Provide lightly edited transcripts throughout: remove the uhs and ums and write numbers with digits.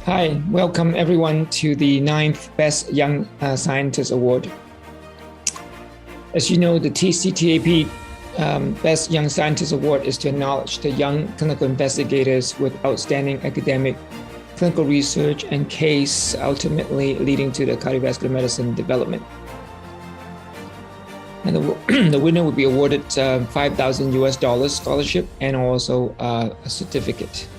Hi, welcome everyone to the 9th Best Young Scientist Award. As you know, the TCTAP Best Young Scientist Award is to acknowledge the young clinical investigators with outstanding academic, clinical research, and case ultimately leading to the cardiovascular medicine development. And the winner will be awarded $5,000 scholarship and also a certificate.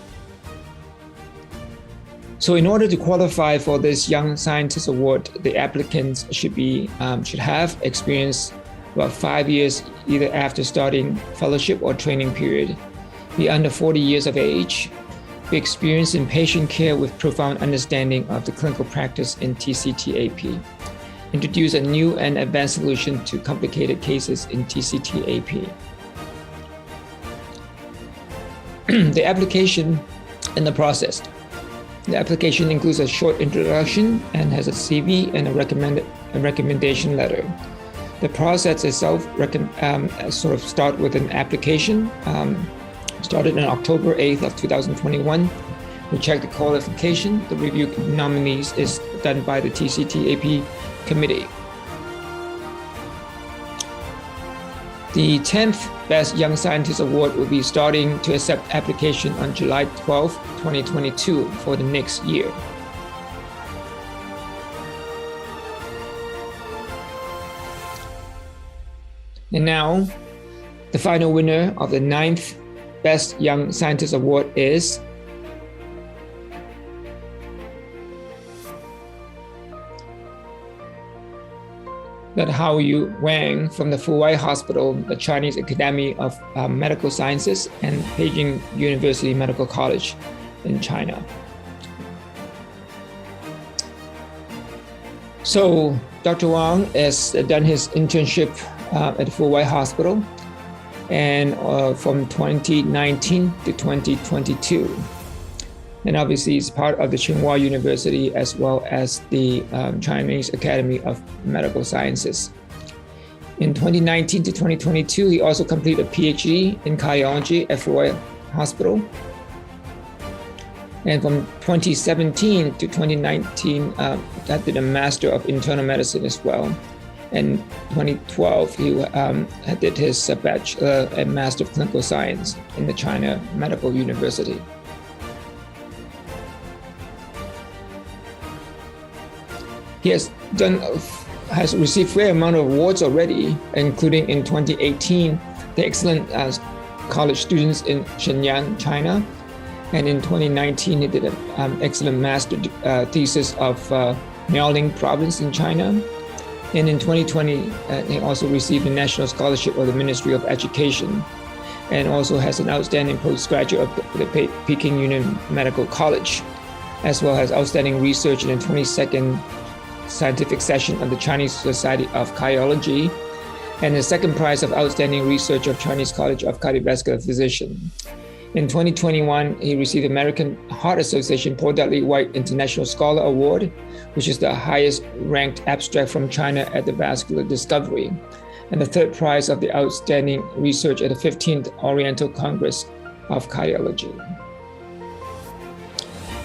So in order to qualify for this Young Scientist Award, the applicants should have experience about 5 years either after starting fellowship or training period, be under 40 years of age, be experienced in patient care with profound understanding of the clinical practice in TCTAP, introduce a new and advanced solution to complicated cases in TCTAP. The application and the process. The application includes a short introduction and has a CV and a recommendation letter. The process itself start with an application. Started on October 8th of 2021. We check the qualification. The review of nominees is done by the TCTAP committee. The 10th Best Young Scientist Award will be starting to accept application on July 12, 2022 for the next year. And now, the final winner of the 9th Best Young Scientist Award is Hao-Yu Wang from the Fuwai Hospital, the Chinese Academy of Medical Sciences, and Beijing University Medical College in China. So Dr. Wang has done his internship at Fuwai Hospital and from 2019 to 2022. And obviously he's part of the Tsinghua University as well as the Chinese Academy of Medical Sciences. In 2019 to 2022, he also completed a PhD in cardiology at Fuwai Hospital. And from 2017 to 2019, that did a Master of Internal Medicine as well. And 2012, he did his Bachelor and Master of Clinical Science in the China Medical University. He has received a fair amount of awards already, including in 2018, the Excellent College Students in Shenyang, China. And in 2019, he did an excellent master thesis of Miaoning Province in China. And in 2020, he also received a national scholarship of the Ministry of Education and also has an outstanding postgraduate of the Peking Union Medical College, as well as outstanding research in the 22nd scientific session of the Chinese Society of Cardiology, and the second prize of outstanding research of Chinese College of Cardiovascular Physician. In 2021, he received the American Heart Association Paul Dudley White International Scholar Award, which is the highest ranked abstract from China at the Vascular Discovery, and the third prize of the outstanding research at the 15th Oriental Congress of Cardiology.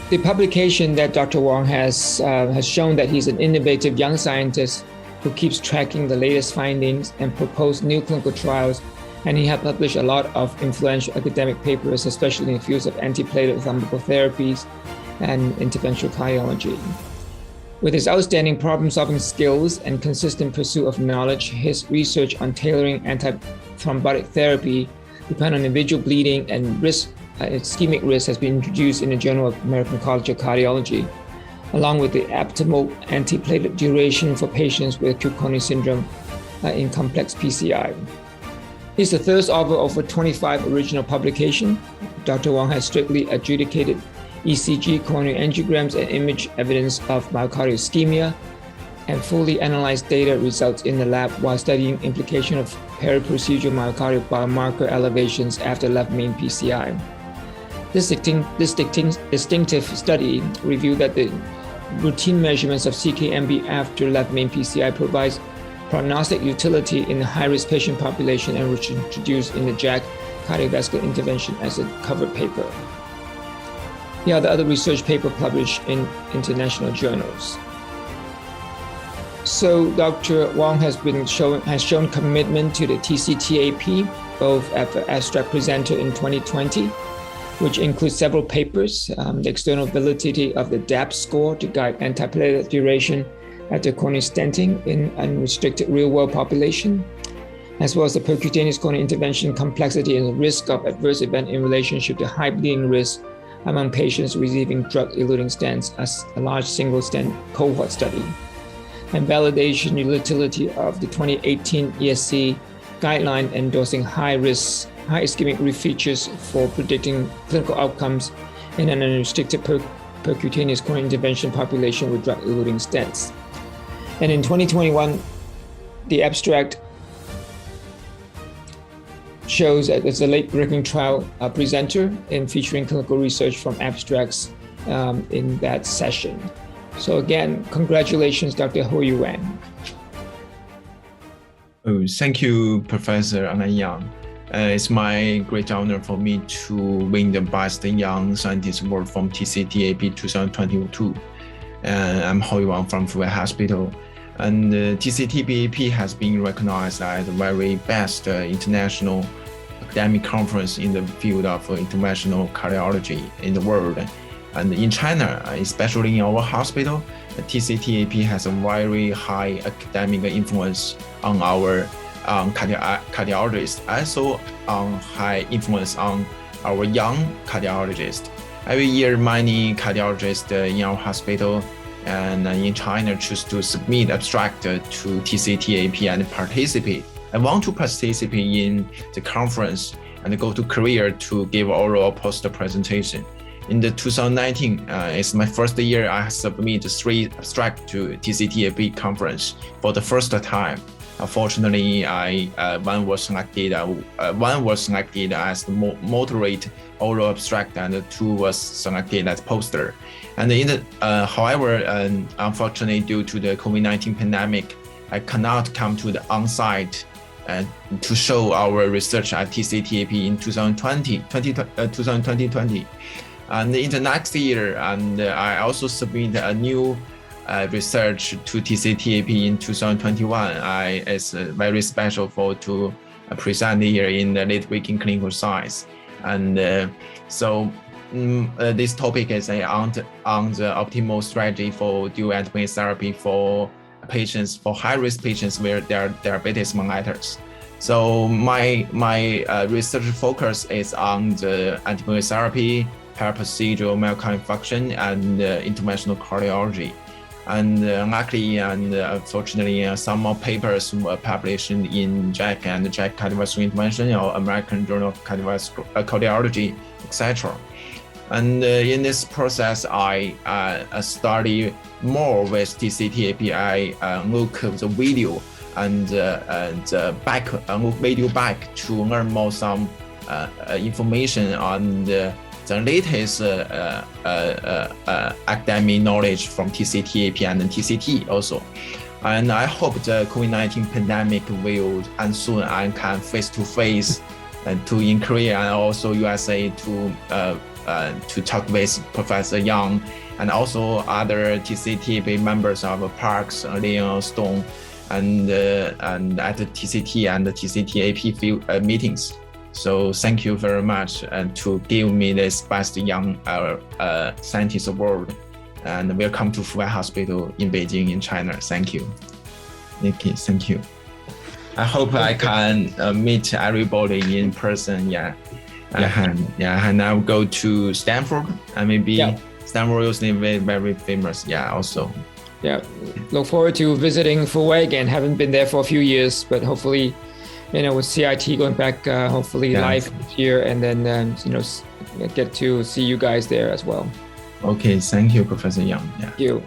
The publication that Dr. Wang has shown that he's an innovative young scientist who keeps tracking the latest findings and propose new clinical trials, and he has published a lot of influential academic papers, especially in the fields of antiplatelet thrombophotherapies and interventional cardiology. With his outstanding problem-solving skills and consistent pursuit of knowledge, his research on tailoring antithrombotic therapy depend on individual bleeding and ischemic risk has been introduced in the Journal of American College of Cardiology, along with the optimal antiplatelet duration for patients with acute coronary syndrome in complex PCI. He's the third author of over 25 original publications. Dr. Wang has strictly adjudicated ECG, coronary angiograms, and image evidence of myocardial ischemia, and fully analyzed data results in the lab while studying implication of peri-procedural myocardial biomarker elevations after left main PCI. This distinctive study revealed that the routine measurements of CK-MB after left main PCI provides prognostic utility in the high-risk patient population and was introduced in the JACC cardiovascular intervention as a cover paper. the other research paper published in international journals. So Dr. Wang has shown commitment to the TCTAP, both as the abstract presenter in 2020, which includes several papers, the external validity of the TCTAP score to guide antiplatelet duration after coronary stenting in unrestricted real-world population, as well as the percutaneous coronary intervention complexity and the risk of adverse event in relationship to high bleeding risk among patients receiving drug-eluting stents as a large single stent cohort study, and validation utility of the 2018 ESC guideline endorsing high ischemic risk features for predicting clinical outcomes in an unrestricted percutaneous coronary intervention population with drug-eluting stents. And in 2021, the abstract shows that it's a late-breaking trial presenter in featuring clinical research from abstracts in that session. So again, congratulations, Dr. Huoyu Wang. Oh, thank you, Professor Alan Yang. It's my great honor for me to win the Best Young Scientist Award from TCTAP 2022. I'm Huoyu Wang from Fuwai Hospital. And TCTAP has been recognized as the very best international academic conference in the field of interventional cardiology in the world. And in China, especially in our hospital, TCTAP has a very high academic influence on our cardiologists, also high influence on our young cardiologists. Every year, many cardiologists in our hospital and in China choose to submit abstract to TCTAP and participate. I want to participate in the conference and go to Korea to give oral poster presentation. In the 2019, it's my first year I submit 3 abstracts to TCTAP conference for the first time. Unfortunately, one was selected as the moderate oral abstract, and 2 was selected as poster. And however, unfortunately, due to the COVID-19 pandemic, I cannot come to the on-site to show our research at TCTAP in 2020. And in the next year, and I also submit a new research to TCTAP in 2021. It's very special to present here in the late-breaking clinical science. And this topic is on the optimal strategy for dual antibody therapy for patients, for high-risk patients with their diabetes mellitus. So my research focus is on the antibody therapy, paraprocedural myocardial infarction, and interventional cardiology. And luckily and unfortunately, some more papers were published in JACC and JACC Cardiovascular Intervention or American Journal of Cardiology, etc. And in this process, I study more with TCTAP. I look at the video and look video back to learn more some information on the latest academic knowledge from TCTAP and TCT also. And I hope the COVID-19 pandemic will end soon and can face-to-face to in Korea and also USA to talk with Professor Yang and also other TCTAP members of Parks, Leon, Stone, and at the TCT and the TCTAP field meetings. So thank you very much to give me this Best Young Scientist Award, and welcome to Fuwai Hospital in Beijing in China. Thank you. Okay, thank you. I hope I can meet everybody in person. And I'll go to Stanford and maybe Stanford is very famous. Also. Look forward to visiting Fuwai again. Haven't been there for a few years, but hopefully, with CIT going back, hopefully live this year, and then get to see you guys there as well. Okay, thank you, Professor Yang. Thank you.